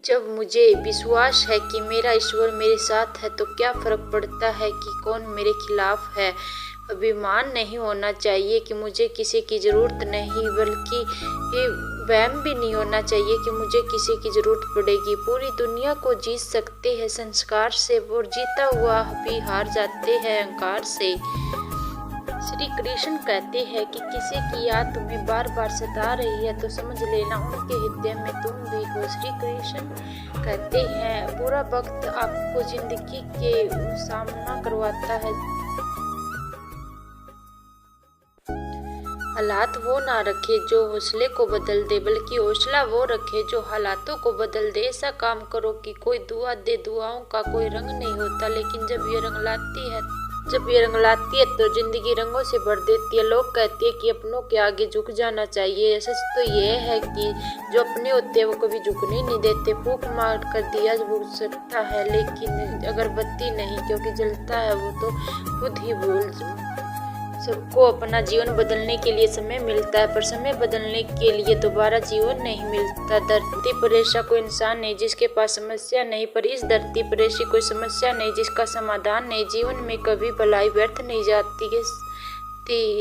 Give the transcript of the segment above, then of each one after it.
जब मुझे विश्वास है कि मेरा ईश्वर मेरे साथ है तो क्या फर्क पड़ता है कि कौन मेरे खिलाफ है। अभिमान नहीं होना चाहिए कि मुझे किसी की ज़रूरत नहीं, बल्कि ये वहम भी नहीं होना चाहिए कि मुझे किसी की ज़रूरत पड़ेगी। पूरी दुनिया को जीत सकते हैं संस्कार से, और जीता हुआ भी हार जाते हैं अहंकार से। श्री कृष्ण कहते हैं कि किसी की याद तुम्हें बार बार सता रही है तो समझ लेना उनके हृदय में तुम भी हो। श्री कृष्ण कहते हैं बुरा वक्त आपको जिंदगी के सामना करवाता है। हालात वो ना रखे जो हौसले को बदल दे, बल्कि हौसला वो रखे जो हालातों को बदल दे। ऐसा काम करो कि कोई दुआ दे। दुआओं का कोई रंग नहीं होता, लेकिन जब ये रंग लाती है तो जिंदगी रंगों से भर देती है। लोग कहते हैं कि अपनों के आगे झुक जाना चाहिए। सच तो ये है कि जो अपने होते हैं वो कभी झुकने नहीं देते। फूंक मार कर दिया बुझ सकता है, लेकिन अगरबत्ती नहीं, क्योंकि जलता है वो तो खुद ही भूल। सबको अपना जीवन बदलने के लिए समय मिलता है, पर समय बदलने के लिए दोबारा जीवन नहीं मिलता। धरती पर ऐसा कोई इंसान नहीं जिसके पास समस्या नहीं, पर इस धरती पर ऐसी कोई समस्या नहीं जिसका समाधान नहीं। जीवन में कभी भलाई व्यर्थ नहीं जाती।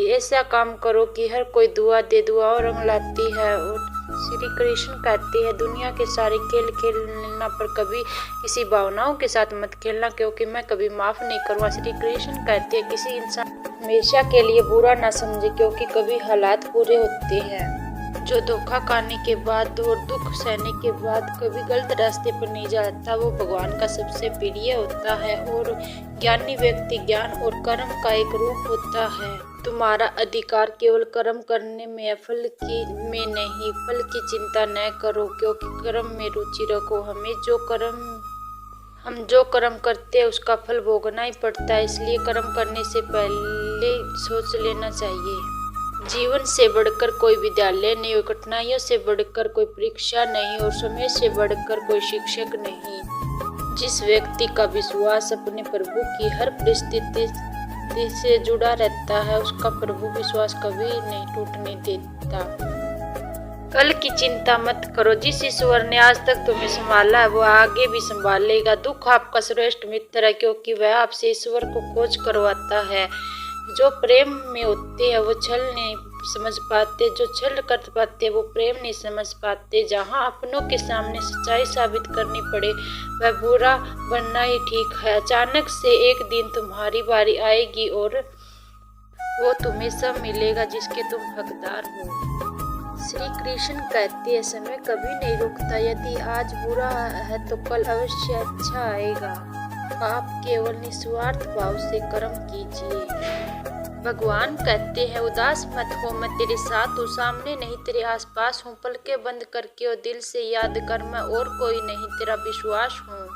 ऐसा काम करो कि हर कोई दुआ दे। दुआओं रंग लाती है। और श्री कृष्ण कहते हैं दुनिया के सारे खेल खेलना, पर कभी किसी भावनाओं के साथ मत खेलना, क्योंकि मैं कभी माफ नहीं करूँगा। श्री कृष्ण कहते हैं किसी इंसान हमेशा के लिए बुरा ना समझे, क्योंकि कभी हालात बुरे होते हैं। जो धोखा खाने के बाद और दुख सहने के बाद कभी गलत रास्ते पर नहीं जाता, वो भगवान का सबसे प्रिय होता है। और ज्ञानी व्यक्ति ज्ञान और कर्म का एक रूप होता है। तुम्हारा अधिकार केवल कर्म करने में है, फल में नहीं। फल की चिंता न करो, क्योंकि कर्म में रुचि रखो। हम जो कर्म करते हैं उसका फल भोगना ही पड़ता है, इसलिए कर्म करने से पहले सोच लेना चाहिए। जीवन से बढ़कर कोई विद्यालय नहीं, और कठिनाइयों से बढ़कर कोई परीक्षा नहीं, और समय से बढ़कर कोई शिक्षक नहीं। जिस व्यक्ति का विश्वास अपने प्रभु की हर परिस्थिति से जुड़ा रहता है, उसका प्रभु विश्वास कभी नहीं टूटने देता। कल की चिंता मत करो। जिस ईश्वर ने आज तक तुम्हें संभाला है वो आगे भी संभालेगा। दुख आपका श्रेष्ठ मित्र है, क्योंकि वह आपसे ईश्वर को खोज करवाता है। जो प्रेम में होते हैं वो छल नहीं समझ पाते, जो छल कर पाते वो प्रेम नहीं समझ पाते। जहाँ अपनों के सामने सच्चाई साबित करनी पड़े वह बुरा बनना ही ठीक है। अचानक से एक दिन तुम्हारी बारी आएगी और वो तुम्हें सब मिलेगा जिसके तुम हकदार हो। श्री कृष्ण कहते हैं समय कभी नहीं रुकता। यदि आज बुरा है तो कल अवश्य अच्छा आएगा। आप केवल निस्वार्थ भाव से कर्म कीजिए। भगवान कहते हैं उदास मत हो, मैं तेरे साथ हूँ। सामने नहीं तेरे आसपास हूँ। पलकें बंद करके और दिल से याद कर, मैं और कोई नहीं तेरा विश्वास हूँ।